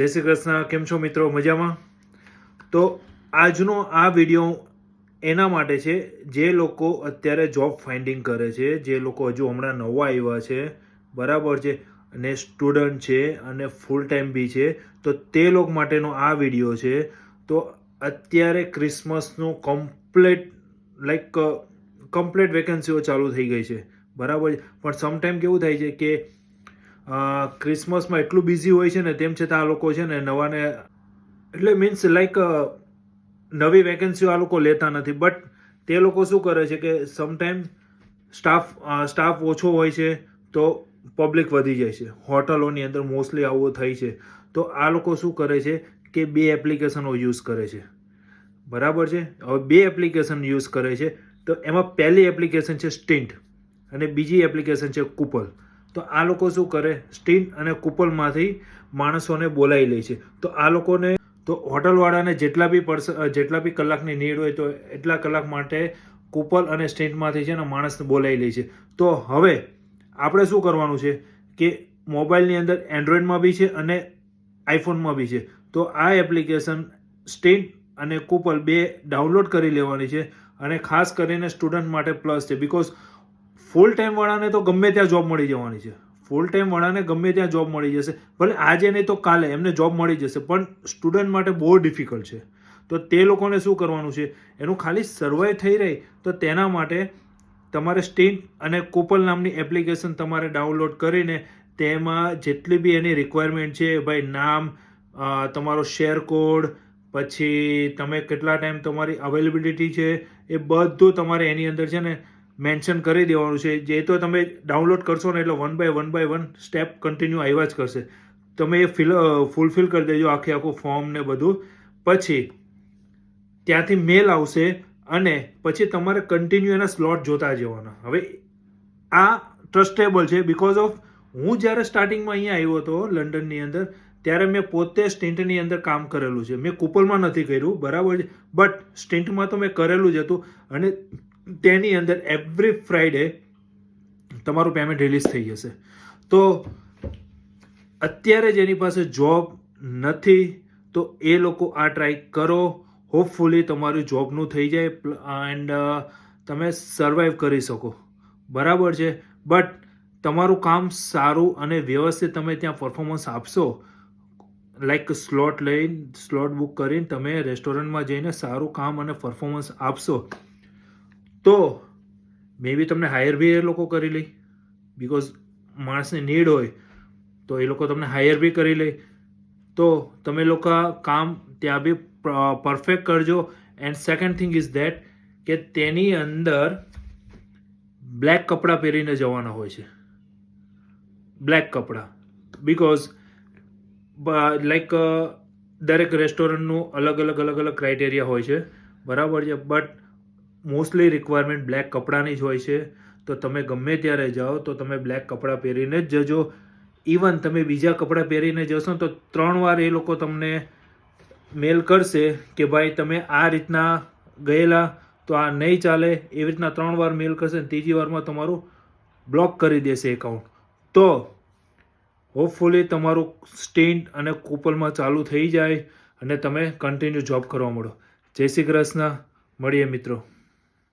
જય શ્રી કૃષ્ણ. કેમ છો મિત્રો? મજામાં? તો આજનો આ વિડીયો એના માટે છે જે લોકો અત્યારે જોબ ફાઇન્ડિંગ કરે છે, જે લોકો હજુ હમણાં નવા આવ્યા છે, બરાબર છે, અને સ્ટુડન્ટ છે અને ફૂલ ટાઈમ બી છે, તો તે લોકો માટેનો આ વિડીયો છે. તો અત્યારે ક્રિસમસનું કમ્પ્લીટ વેકેન્સીઓ ચાલુ થઈ ગઈ છે, બરાબર છે. પણ સમટાઈમ કેવું થાય છે કે ક્રિસમસમાં એટલું બિઝી હોય છે ને, તેમ છતાં આ લોકો છે ને નવાને એટલે મીન્સ નવી વેકેન્સીઓ આ લોકો લેતા નથી. બટ તે લોકો શું કરે છે કે સમટાઈમ સ્ટાફ ઓછો હોય છે તો પબ્લિક વધી જાય છે. હોટલોની અંદર મોસ્ટલી આવું થાય છે. તો આ લોકો શું કરે છે કે 2 એપ્લિકેશનો યુઝ કરે છે, બરાબર છે. હવે 2 એપ્લિકેશન યુઝ કરે છે. તો એમાં પહેલી એપ્લિકેશન છે સ્ટિન્ટ અને બીજી એપ્લિકેશન છે કૂપલ. તો આ લોકો શું કરે, સ્ટિન્ટ અને કૂપલમાંથી માણસોને બોલાવી લે છે. તો આ લોકોને તો હોટલવાળાને જેટલા બી કલાકની નીડ હોય તો એટલા કલાક માટે કૂપલ અને સ્ટિન્ટમાંથી છે ને માણસને બોલાવી લે છે. તો હવે આપણે શું કરવાનું છે કે મોબાઈલની અંદર એન્ડ્રોઈડમાં બી છે અને આઈફોનમાં બી છે. તો આ એપ્લિકેશન સ્ટિન્ટ અને કૂપલ 2 ડાઉનલોડ કરી લેવાની છે. અને ખાસ કરીને સ્ટુડન્ટ માટે પ્લસ છે, બિકોઝ ફૂલ ટાઈમ વાળાને તો ગમે ત્યાં જોબ મળી જવાની છે. ફૂલ ટાઈમ વાળાને ગમે ત્યાં જોબ મળી જશે, ભલે આજે નહીં તો કાલે એમને જોબ મળી જશે. પણ સ્ટુડન્ટ માટે બહુ ડિફિકલ્ટ છે. તો તે લોકોને શું કરવાનું છે, એનું ખાલી સર્વાઈવ થઈ રહી તો તેના માટે તમારે સ્ટિન્ટ અને કૂપલ નામની એપ્લિકેશન તમારે ડાઉનલોડ કરીને તેમાં જેટલી બી એની રિક્વાયરમેન્ટ છે, ભાઈ નામ, તમારો શેર કોડ, પછી તમે કેટલા ટાઈમ તમારી અવેલેબિલિટી છે, એ બધું તમારે એની અંદર છે ને મેન્શન કરી દેવાનું છે. જે તો તમે ડાઉનલોડ કરશો ને એટલે one by one step continue આવ્યા જ કરશે. તમે એ ફૂલફિલ કરી દેજો આખું ફોર્મ ને બધું. પછી ત્યાંથી મેલ આવશે અને પછી તમારે કન્ટિન્યુ એના સ્લોટ જોતા જવાના. હવે આ ટ્રસ્ટેબલ છે બિકોઝ ઓફ હું જ્યારે સ્ટાર્ટિંગમાં અહીંયા આવ્યો હતો લંડનની અંદર, ત્યારે મેં પોતે સ્ટિન્ટની અંદર કામ કરેલું છે. મેં કૂપલમાં નથી કર્યું, બરાબર છે, બટ સ્ટિન્ટમાં તો મેં કરેલું જ હતું. અને તેની અંદર એવરી ફ્રાઈડે તમારું પેમેન્ટ રિલીઝ થઈ જશે. તો અત્યારે જેની પાસે જોબ નથી તો એ લોકો આ ટ્રાય કરો. હોપફુલી તમારું જોબનું થઈ જાય એન્ડ તમે સર્વાઈવ કરી શકો, બરાબર છે. બટ તમારું કામ સારું અને વ્યવસ્થિત તમે ત્યાં પરફોર્મન્સ આપશો, લાઈક સ્લોટ બુક કરીને તમે રેસ્ટોરન્ટમાં જઈને સારું કામ અને પરફોર્મન્સ આપશો તો મે બી તમને હાયર બી એ લોકો કરી લે, બિકોઝ માણસની નીડ હોય તો એ લોકો તમને હાયર બી કરી લે. તો તમે લોકો કામ ત્યાં બી પરફેક્ટ કરજો. And second thing is that કે તેની અંદર બ્લેક કપડાં પહેરીને જવાના હોય છે, બ્લેક કપડાં. બિકોઝ દરેક રેસ્ટોરન્ટનું અલગ ક્રાઇટેરિયા હોય છે, બરાબર છે. બટ મોસ્ટલી રિક્વાયરમેન્ટ બ્લેક કપડાની જ હોય છે. તો તમે ગમે ત્યારે જાઓ તો તમે બ્લેક કપડાં પહેરીને જ જજો. ઇવન તમે બીજા કપડાં પહેરીને જશો તો 3 વાર એ લોકો તમને મેલ કરશે કે ભાઈ તમે આ રીતના ગયેલા તો આ નહીં ચાલે. એવી રીતના 3 વાર મેલ કરશે. ત્રીજી વારમાં તમારું બ્લોક કરી દેશે એકાઉન્ટ. તો હોપફુલી તમારું સ્ટિન્ટ અને કૂપલમાં ચાલુ થઈ જાય અને તમે કન્ટિન્યુ જોબ કરવા મળો. જય શ્રી કૃષ્ણ. મળીએ મિત્રો.